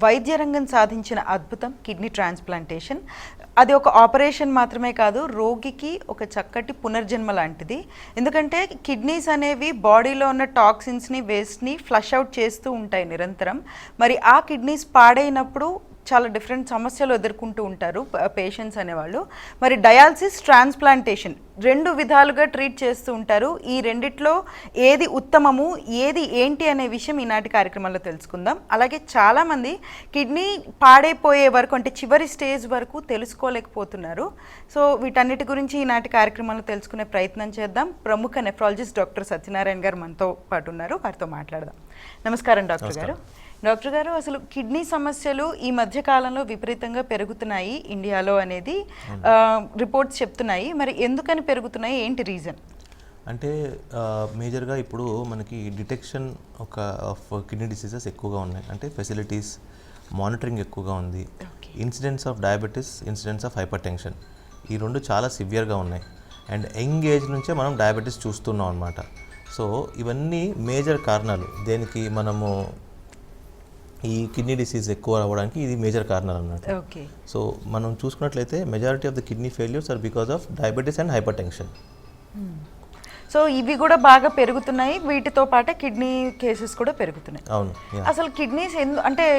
వైద్య రంగం సాధించిన అద్భుతం కిడ్నీ ట్రాన్స్ప్లాంటేషన్. అది ఒక ఆపరేషన్ మాత్రమే కాదు, రోగికి ఒక చక్కటి పునర్జన్మ లాంటిది. ఎందుకంటే కిడ్నీస్ అనేవి బాడీలో ఉన్న టాక్సిన్స్ని, వేస్ట్ని ఫ్లష్ అవుట్ చేస్తూ ఉంటాయి నిరంతరం. మరి ఆ కిడ్నీస్ పాడైనప్పుడు చాలా డిఫరెంట్ సమస్యలు ఎదుర్కొంటూ ఉంటారు పేషెంట్స్ అనేవాళ్ళు. మరి డయాలసిస్, ట్రాన్స్ప్లాంటేషన్ రెండు విధాలుగా ట్రీట్ చేస్తూ ఉంటారు. ఈ రెండిట్లో ఏది ఉత్తమము, ఏది ఏంటి అనే విషయం ఈనాటి కార్యక్రమంలో తెలుసుకుందాం. అలాగే చాలామంది కిడ్నీ పాడైపోయే వరకు, అంటే చివరి స్టేజ్ వరకు తెలుసుకోలేకపోతున్నారు. సో వీటన్నిటి గురించి ఈనాటి కార్యక్రమంలో తెలుసుకునే ప్రయత్నం చేద్దాం. ప్రముఖ నెఫ్రాలజిస్ట్ డాక్టర్ సత్యనారాయణ గారు మనతో పాటు ఉన్నారు, వారితో మాట్లాడదాం. నమస్కారం డాక్టర్ గారు. డాక్టర్ గారు, అసలు కిడ్నీ సమస్యలు ఈ మధ్య కాలంలో విపరీతంగా పెరుగుతున్నాయి ఇండియాలో అనేది రిపోర్ట్స్ చెప్తున్నాయి. మరి ఎందుకని పెరుగుతున్నాయి, ఏంటి రీజన్? అంటే మేజర్గా ఇప్పుడు మనకి డిటెక్షన్ ఆఫ్ కిడ్నీ డిసీజెస్ ఎక్కువగా ఉన్నాయి. అంటే ఫెసిలిటీస్, మానిటరింగ్ ఎక్కువగా ఉంది. Incidents of diabetes, incidents of hyper tension, ఈ రెండు చాలా సివియర్గా ఉన్నాయి. అండ్ యంగ్ ఏజ్ నుంచే మనం డయాబెటీస్ చూస్తున్నాం అనమాట. సో ఇవన్నీ మేజర్ కారణాలు దేనికి మనము ఈ కిడ్నీ డిసీజ్ ఎక్కువ అవ్వడానికి ఇది మేజర్ కారణాలు అన్నమాట. సో మనం చూసుకున్నట్లయితే majority of the kidney failures are because of diabetes and hypertension. So ఇవి కూడా బాగా పెరుగుతున్నాయి, వీటితో పాటే కిడ్నీ కేసెస్ కూడా పెరుగుతున్నాయి. అవును. అసలు కిడ్నీస్ అంటే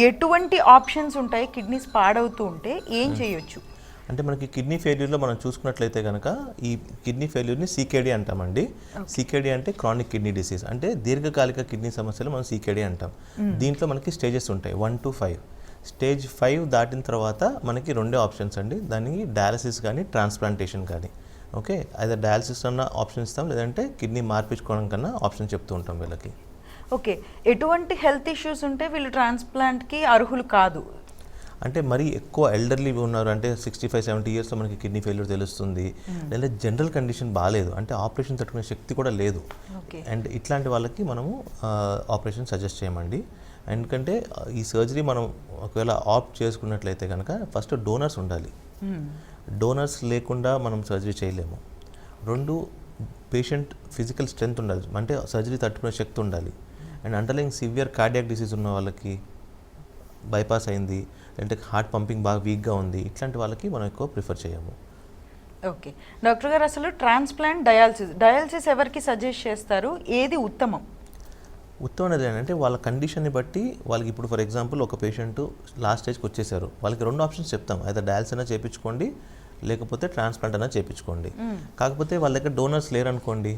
ఎటువంటి ఆప్షన్స్ ఉంటాయి? కిడ్నీస్ పాడవుతూ ఉంటే ఏం చేయొచ్చు? అంటే మనకి కిడ్నీ ఫెయిల్యూర్లో మనం చూసుకున్నట్లయితే కనుక ఈ కిడ్నీ ఫెయిల్యూర్ని సీకేడీ అంటామండి. సీకేడీ అంటే క్రానిక్ కిడ్నీ డిసీజ్, అంటే దీర్ఘకాలిక కిడ్నీ సమస్యలు మనం సీకేడీ అంటాం. దీంట్లో మనకి స్టేజెస్ ఉంటాయి 1 to 5. స్టేజ్ 5 దాటిన తర్వాత మనకి రెండే ఆప్షన్స్ అండి. దానికి డయాలసిస్ కానీ ట్రాన్స్ప్లాంటేషన్ కానీ. ఓకే, అయితే డయాలసిస్ అన్న ఆప్షన్ ఇస్తాం, లేదంటే కిడ్నీ మార్పించుకోవడం కన్నా ఆప్షన్ చెప్తూ ఉంటాం వీళ్ళకి. ఓకే, ఎటువంటి హెల్త్ ఇష్యూస్ ఉంటే వీళ్ళు ట్రాన్స్ప్లాంట్కి అర్హులు కాదు? అంటే మరీ ఎక్కువ ఎల్డర్లీ ఉన్నారు, అంటే 65-70 ఇయర్స్లో మనకి కిడ్నీ ఫెయిల్యూర్ తెలుస్తుంది, లేదా జనరల్ కండిషన్ బాగాలేదు, అంటే ఆపరేషన్ తట్టుకునే శక్తి కూడా లేదు. అండ్ ఇట్లాంటి వాళ్ళకి మనము ఆపరేషన్ సజెస్ట్ చేయమండి. ఎందుకంటే ఈ సర్జరీ మనం ఒకవేళ ఆప్ట్ చేసుకున్నట్లయితే కనుక ఫస్ట్ డోనర్స్ ఉండాలి. డోనర్స్ లేకుండా మనం సర్జరీ చేయలేము. 2, పేషెంట్ ఫిజికల్ స్ట్రెంగ్త్ ఉండాలి, అంటే సర్జరీ తట్టుకునే శక్తి ఉండాలి. And underline severe cardiac disease ఉన్న వాళ్ళకి, బైపాస్ అయింది, అంటే హార్ట్ పంపింగ్ బాగా వీక్గా ఉంది, ఇట్లాంటి వాళ్ళకి మనం ఎక్కువ ప్రిఫర్ చేయము. ఓకే డాక్టర్ గారు, అసలు ట్రాన్స్ప్లాంట్, డయాలసిస్ ఎవరికి సజెస్ట్ చేస్తారు? ఏది ఉత్తమం? ఉత్తమం అనేది ఏంటంటే వాళ్ళ కండిషన్ని బట్టి వాళ్ళకి. ఇప్పుడు ఫర్ ఎగ్జాంపుల్ ఒక పేషెంట్ లాస్ట్ స్టేజ్కి వచ్చేసారు, వాళ్ళకి 2 ఆప్షన్స్ చెప్తాం, అయితే డయాలసిస్ అయినా చేయించుకోండి, లేకపోతే ట్రాన్స్ప్లాంట్ అయినా చేయించుకోండి. కాకపోతే వాళ్ళ దగ్గర డోనర్స్ లేరనుకోండి,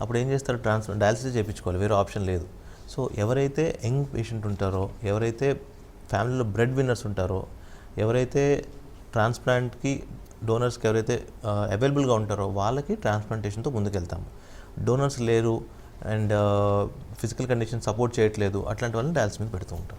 అప్పుడు ఏం చేస్తారు? డయాలసిస్ చేయించుకోవాలి, వేరే ఆప్షన్ లేదు. సో ఎవరైతే యంగ్ పేషెంట్ ఉంటారో, ఎవరైతే ఫ్యామిలీలో బ్రెడ్ విన్నర్స్ ఉంటారో, ఎవరైతే ట్రాన్స్ప్లాంట్కి డోనర్స్కి ఎవరైతే అవైలబుల్గా ఉంటారో వాళ్ళకి ట్రాన్స్ప్లాంటేషన్తో ముందుకెళ్తాము. డోనర్స్ లేరు అండ్ ఫిజికల్ కండిషన్ సపోర్ట్ చేయట్లేదు, అట్లాంటి వాళ్ళని డయాలసిస్ మీద పెడుతూ ఉంటాం.